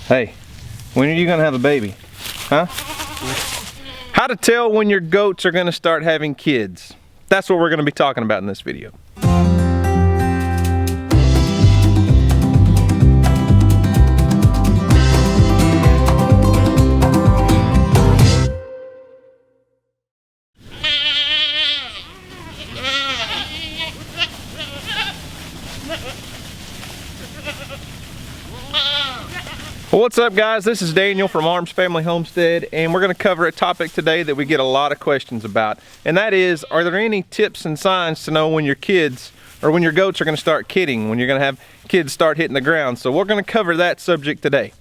Hey, when are you gonna have a baby? Huh? How to tell when your goats are gonna start having kids. That's what we're gonna be talking about in this video. Well, what's up guys, this is Daniel from Arms Family Homestead, and we're going to cover a topic today that we get a lot of questions about, and that is, are there any tips and signs to know when your kids or when your goats are going to start kidding, when you're going to have kids start hitting the ground? So we're going to cover that subject today.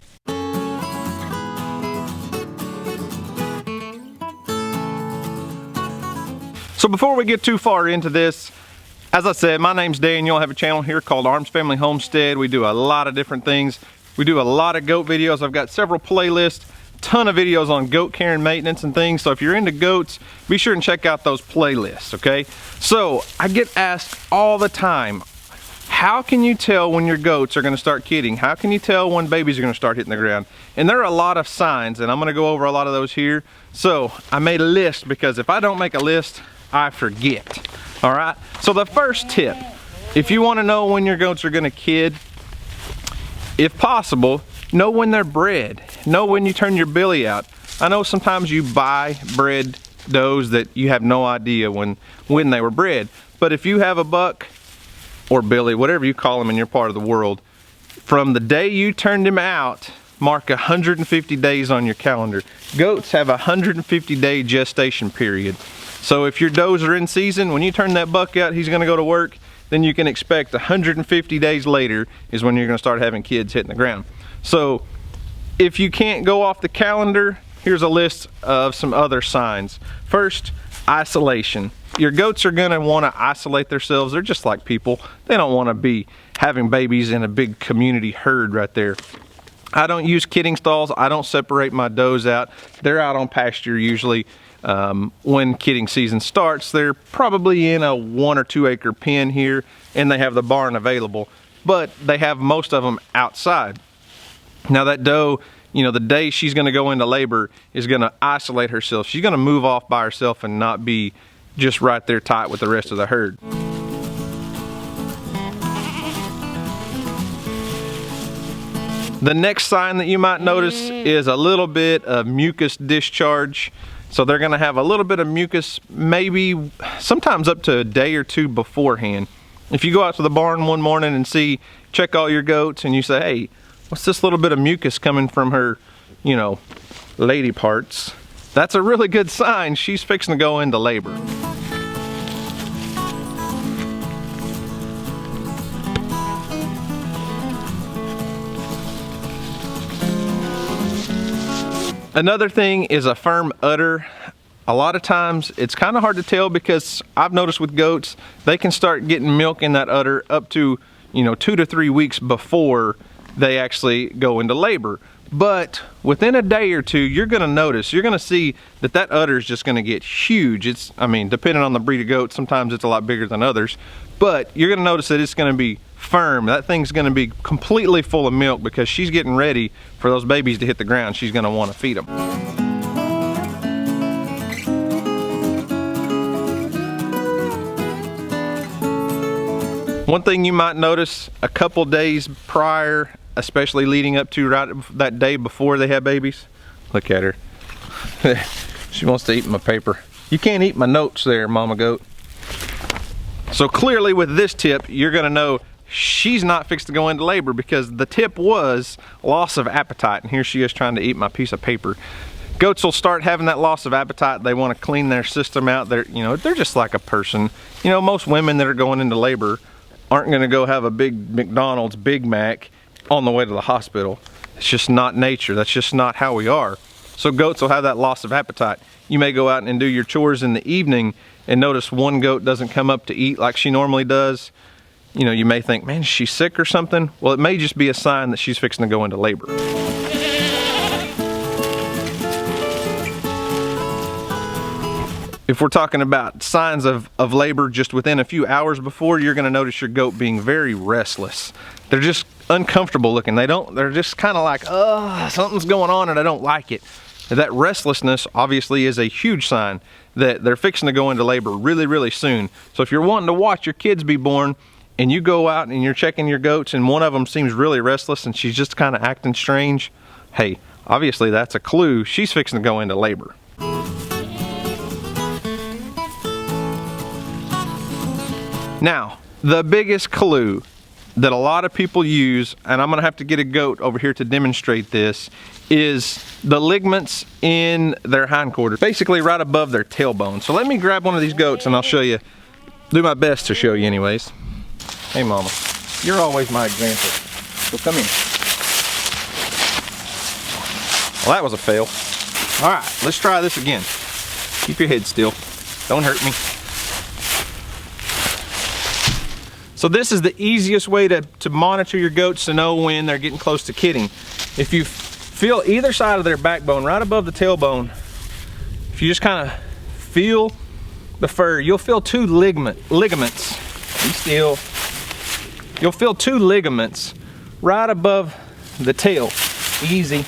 So before we get too far into this, as I said, my name's Daniel. I have a channel here called Arms Family Homestead. We do a lot of different things. We do a lot of goat videos. I've got several playlists, ton of videos on goat care and maintenance and things. So if you're into goats, be sure and check out those playlists, okay? So I get asked all the time, how can you tell when your goats are gonna start kidding? How can you tell when babies are gonna start hitting the ground? And there are a lot of signs, and I'm gonna go over a lot of those here. So I made a list because if I don't make a list, I forget, all right? So the first tip, if you wanna know when your goats are gonna kid, if possible, know when they're bred. Know when you turn your billy out. I know sometimes you buy bred does that you have no idea when they were bred. But if you have a buck or billy, whatever you call them in your part of the world, from the day you turned him out, mark 150 days on your calendar. Goats have a 150-day gestation period. So if your does are in season, when you turn that buck out, he's gonna go to work, then you can expect 150 days later is when you're gonna start having kids hitting the ground. So if you can't go off the calendar, here's a list of some other signs. First, isolation. Your goats are gonna wanna isolate themselves. They're just like people. They don't wanna be having babies in a big community herd right there. I don't use kidding stalls. I don't separate my does out. They're out on pasture usually. When kidding season starts, they're probably in a 1 or 2 acre pen here, and they have the barn available, but they have most of them outside. Now that doe, you know, the day she's gonna go into labor is gonna isolate herself. She's gonna move off by herself and not be just right there tight with the rest of the herd. The next sign that you might notice is a little bit of mucus discharge. So they're gonna have a little bit of mucus, maybe sometimes up to a day or two beforehand. If you go out to the barn one morning and check all your goats and you say, hey, what's this little bit of mucus coming from her, you know, lady parts? That's a really good sign. She's fixing to go into labor. Another thing is a firm udder. A lot of times it's kind of hard to tell because I've noticed with goats, they can start getting milk in that udder up to, you know, 2 to 3 weeks before they actually go into labor. But within a day or two, you're gonna notice, you're gonna see that that udder is just gonna get huge. I mean, depending on the breed of goat, sometimes it's a lot bigger than others, but you're gonna notice that it's gonna be firm. That thing's gonna be completely full of milk because she's getting ready for those babies to hit the ground. She's gonna wanna feed them. One thing you might notice a couple days prior, especially leading up to right that day before they have babies, look at her. She wants to eat my paper. You can't eat my notes there, mama goat. So clearly with this tip, you're gonna know she's not fixed to go into labor because the tip was loss of appetite, and here she is trying to eat my piece of paper. Goats will start having that loss of appetite. They want to clean their system out. They're just like a person. You know, most women that are going into labor aren't going to go have a big McDonald's Big Mac on the way to the hospital. It's just not nature. That's just not how we are. So goats will have that loss of appetite. You may go out and do your chores in the evening and notice one goat doesn't come up to eat like she normally does. You know, you may think, man, is she sick or something? Well, it may just be a sign that she's fixing to go into labor. If we're talking about signs of labor just within a few hours before, you're gonna notice your goat being very restless. They're just uncomfortable looking. They're just kind of like, something's going on and I don't like it. That restlessness obviously is a huge sign that they're fixing to go into labor really, really soon. So if you're wanting to watch your kids be born and you go out and you're checking your goats and one of them seems really restless and she's just kind of acting strange, hey, obviously that's a clue she's fixing to go into labor. Now, the biggest clue that a lot of people use, and I'm gonna have to get a goat over here to demonstrate this, is the ligaments in their hindquarters, basically right above their tailbone. So let me grab one of these goats and I'll show you, do my best to show you anyways. Hey mama, you're always my example, so come in. Well, that was a fail. All right, let's try this again. Keep your head still, don't hurt me. So this is the easiest way to monitor your goats to know when they're getting close to kidding. If you feel either side of their backbone, right above the tailbone, if you just kind of feel the fur, you'll feel two ligaments. Be still. You'll feel two ligaments right above the tail. Easy.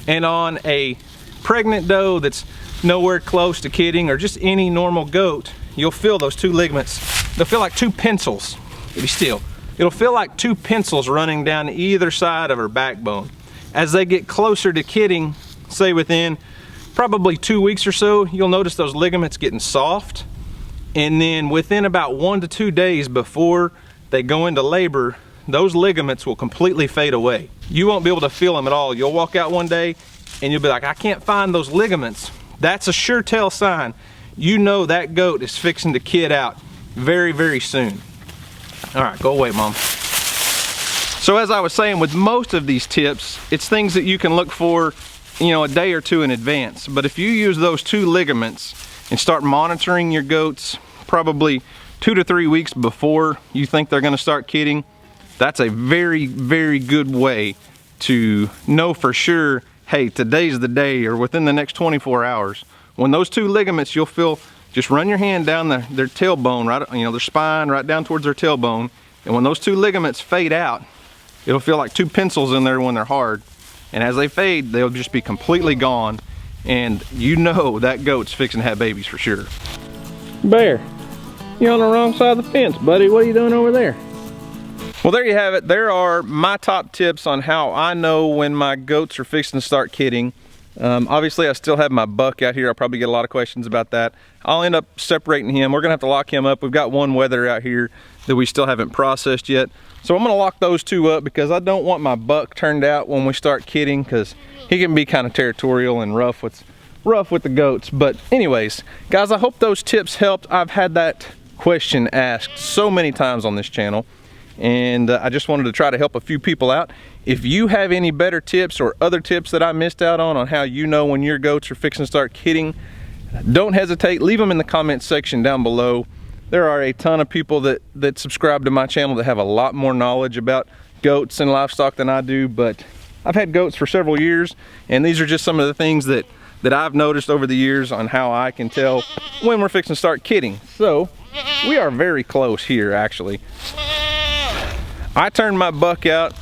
And on a pregnant doe that's nowhere close to kidding, or just any normal goat, you'll feel those two ligaments. They'll feel like two pencils. Be still. It'll feel like two pencils running down either side of her backbone. As they get closer to kidding, say within probably 2 weeks or so, you'll notice those ligaments getting soft. And then within about 1 to 2 days before they go into labor, those ligaments will completely fade away. You won't be able to feel them at all. You'll walk out one day and you'll be like, I can't find those ligaments. That's a sure tell sign. You know that goat is fixing to kid out very, very soon. All right, go away, mom. So as I was saying, with most of these tips, it's things that you can look for, you know, a day or two in advance. But if you use those two ligaments and start monitoring your goats probably 2 to 3 weeks before you think they're gonna start kidding, that's a very, very good way to know for sure, hey, today's the day, or within the next 24 hours. When those two ligaments, you'll feel, just run your hand down their tailbone, right, you know, their spine, right down towards their tailbone. And when those two ligaments fade out, it'll feel like two pencils in there when they're hard. And as they fade, they'll just be completely gone. And you know that goat's fixing to have babies for sure. Bear, you're on the wrong side of the fence, buddy. What are you doing over there? Well, there you have it. There are my top tips on how I know when my goats are fixing to start kidding. Obviously I still have my buck out here. I'll probably get a lot of questions about that. I'll end up separating him. We're gonna have to lock him up. We've got one wether out here that we still haven't processed yet. So I'm gonna lock those two up because I don't want my buck turned out when we start kidding, because he can be kind of territorial and rough with the goats. But anyways, guys, I hope those tips helped. I've had that question asked so many times on this channel, and I just wanted to try to help a few people out. If you have any better tips or other tips that I missed out on how you know when your goats are fixing to start kidding, don't hesitate, leave them in the comments section down below. There are a ton of people that subscribe to my channel that have a lot more knowledge about goats and livestock than I do, but I've had goats for several years, and these are just some of the things that I've noticed over the years on how I can tell when we're fixing to start kidding. So we are very close here, actually. I turned my buck out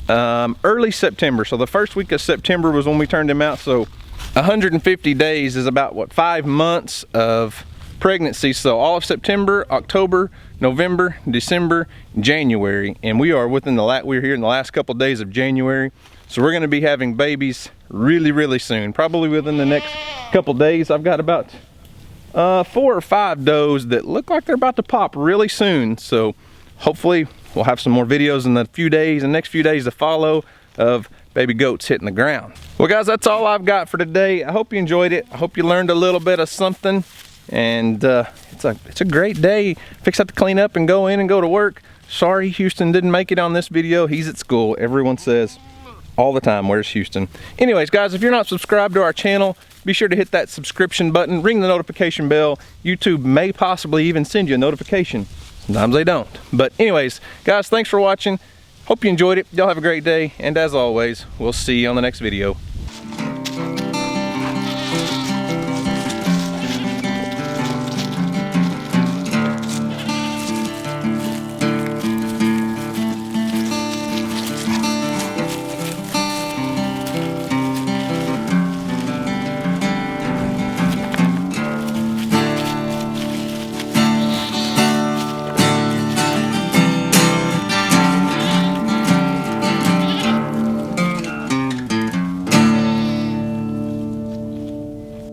early September. So the first week of September was when we turned him out. So 150 days is about, what, 5 months of pregnancy. So all of September, October, November, December, January, and we're here in the last couple of days of January. So we're going to be having babies really, really soon, probably within the next couple of days. I've got about 4 or 5 does that look like they're about to pop really soon. So hopefully we'll have some more videos in the next few days to follow of baby goats hitting the ground. Well, guys, that's all I've got for today. I hope you enjoyed it. I hope you learned a little bit of something. And it's a great day. Fix up to clean up and go in and go to work. Sorry Houston didn't make it on this video. He's at school. Everyone says all the time, where's Houston? Anyways, guys, if you're not subscribed to our channel, be sure to hit that subscription button, ring the notification bell. YouTube may possibly even send you a notification. Sometimes they don't. But anyways, guys, thanks for watching. Hope you enjoyed it. Y'all have a great day. And as always, we'll see you on the next video.